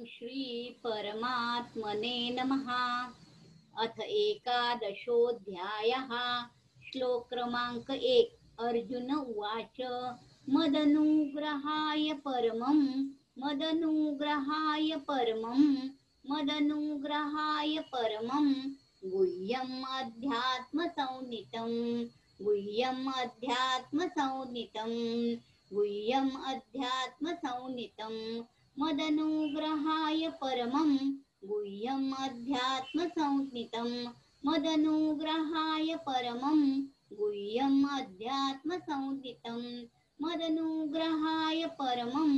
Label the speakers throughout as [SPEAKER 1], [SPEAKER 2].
[SPEAKER 1] श्री परमात्मने नमः। अथ एकादशोऽध्यायः। श्लोक क्रमांक 1। अर्जुन उवाच मदनुग्रहाय परमं मदनुग्रहाय परमं मदनुग्रहाय परमं गुह्यम् अध्यात्मसंनितं गुह्यम् अध्यात्मसंनितं गुह्यम् अध्यात्मसंनितं मदनुग्रहाय परमं गुह्यम् अध्यात्मसंज्ञितं मदनुग्रहाय परमं गुह्यम् अध्यात्मसंज्ञितं मदनुग्रहाय परमं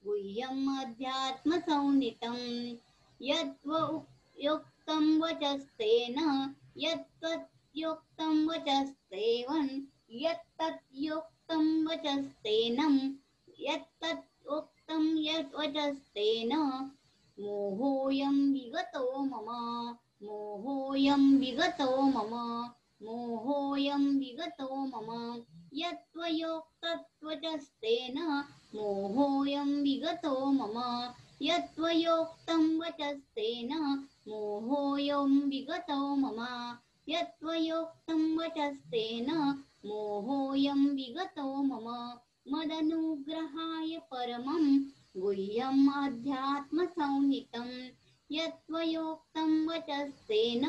[SPEAKER 1] गुह्यम् अध्यात्मसंज्ञितं यत्त्वयोक्तं वचस्तेन यत्तद्योक्तं वचस्तेवं यत्तद्योक्तं वचस्तेनं यत्तद्योक्तं यद्वचस्तेन मोहोऽयं विगतो मम मोहोऽयं विगतो मम मोहोऽयं विगतो मम यत्त्वयोक्तत्वचस्तेन मोहोऽयं विगतो मम यत्त्वयोक्तं वचस्तेन मोहोऽयं विगतो मम यत्त्वयोक्तं वचस्तेन मोहोऽयं विगतो मम मदनुग्रहाय परमं गुह्यम् अध्यात्मसंज्ञितं यत्त्वयोक्तं वचस्तेन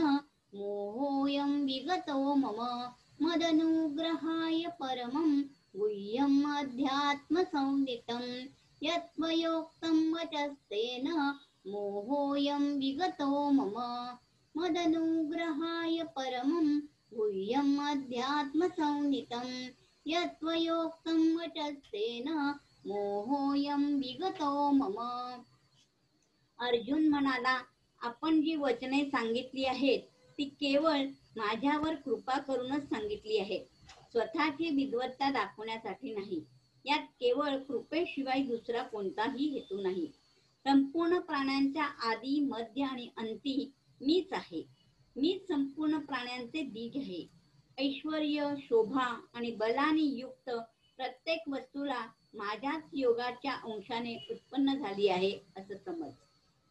[SPEAKER 1] मोहोऽयं विगतो मम मदनुग्रहाय परमं गुह्यम् अध्यात्मसंज्ञितं यत्त्वयोक्तं वचस्तेन मोहोऽयं विगतो मम मदनुग्रहाय परमं गुह्यम् अध्यात्मसंज्ञितं यत्त्वयोक्तं वचस्तेन मोहोऽयं विगतो मम। अर्जुन म्हणाला, आपण जी वचने सांगितली आहेत ती केवळ माझ्यावर कृपा करूनच सांगितली आहेत, स्वतःची विद्वत्ता दाखवण्यासाठी नाही। यात केवळ कृपेशिवाय दुसरा कोणताही हेतू नाही। संपूर्ण प्राण्यांच्या आदी मध्य आणि अंती मीच आहे। मीच संपूर्ण प्राण्यांचे बीज आहे। ऐश्वर्य, शोभा आणि बलाने युक्त प्रत्येक वस्तूला माझ्याच योगाच्या अंशाने उत्पन्न झाली आहे असं समज।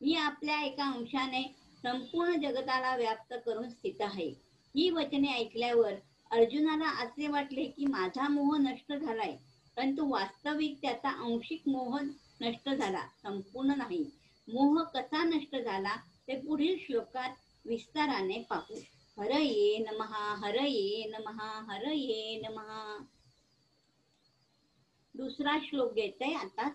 [SPEAKER 1] मी आपल्या एका अंशाने संपूर्ण जगताला व्याप्त करून स्थित आहे। ही वचने ऐकल्यावर अर्जुनाला असे वाटले की माझा मोह नष्ट झालाय, परंतु वास्तविक त्याचा आंशिक मोह नष्ट झाला, संपूर्ण नाही। मोह कसा नष्ट झाला ते पुढील श्लोकात विस्ताराने पाहू। हरये नमः हरये नमः हरये नमः। दुसरा श्लोक घेते आताच।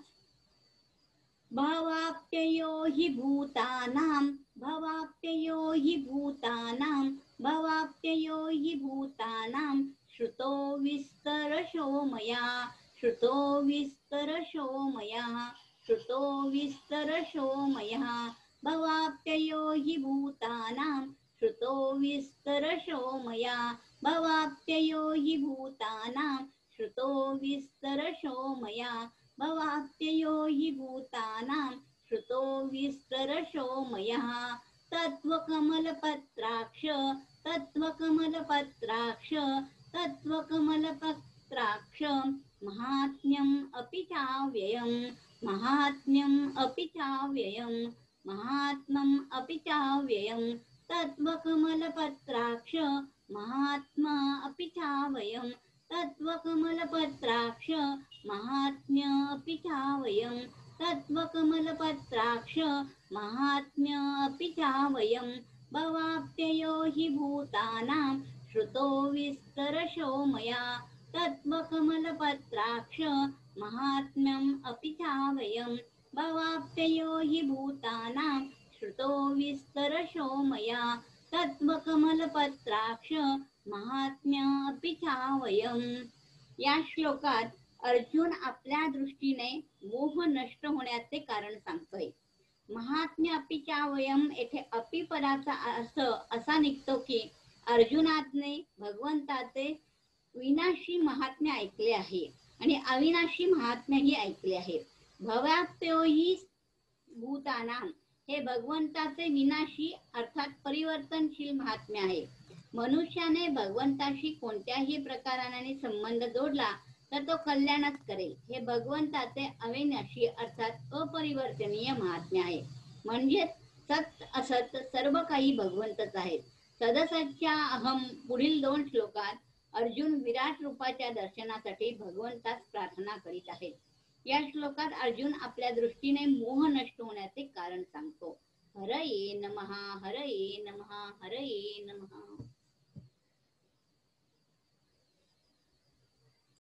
[SPEAKER 1] भवाप्ययो हि भूतानां भवाप्ययो हि भूतानां भवाप्ययो हि भूतानां श्रुतो विस्तरशो मया श्रुतो विस्तरशो मया श्रुतो विस्तरशो मया भवाप्ययो हि भूतानां श्रुतो विस्तरशो मया भवाप्ययो हि भूतानां श्रुतो विस्तरशो मया भवाप्ययो हि भूतानां श्रुतो विस्तरशो मया तत्त्वकमलपत्राक्ष तत्त्वकमलपत्राक्ष तत्त्वकमलपत्राक्ष महात्म्यम् अपि चाव्ययम् महात्म्यम् अपि चाव्ययम् महात्म्यम् अपि चाव्ययम् तत्त्वकमलपत्राक्ष महात्मा अपि चाव्ययम् तत्त्वकमलपत्राक्ष महात्म्य अपि चावयम् तत्त्वकमलपत्राक्ष महात्म्य अपि चावयम् भवाप्ययो हि भूतानां श्रुतो विस्तरशो मया तत्त्वकमलपत्राक्ष महात्म्यम् अपि चावयम् भवाप्ययो हि भूतानां श्रुतो विस्तरशो मया तत्त्वकमलपत्राक्ष महात्म्य अपि चावयम्। या श्लोकात अर्जुन आपल्या दृष्टीने मोह नष्ट होण्याचे कारण सांगतोय। महात्म्य अपि चावयम् येथे अपि पदाचा अर्थ असा निघतो की अर्जुनाने भगवंताचे विनाशी महात्म्य ऐकले आहे आणि अविनाशी महात्म्यही ऐकले आहे। भवाप्यो हि भूतानां हे भगवंताचे विनाशी अर्थात परिवर्तनशील महात्म्य आहे। मनुष्याने भगवंताशी कोणत्याही प्रकाराने संबंध जोडला तर तो कल्याणच करेल। हे भगवंताचे अविनाशी अर्थात अपरिवर्तनीय महात्म्य आहे। म्हणजेच सत असत सर्व काही भगवंतच आहेत. सदसच्या अहम पुढील 2 श्लोकात अर्जुन विराट रूपाच्या दर्शनासाठी भगवंतास प्रार्थना करीत आहेत. या श्लोकात अर्जुन आपल्या दृष्टीने मोह नष्ट होण्याचे कारण सांगतो. हरये नमः, हरये नमः, हरये नमः.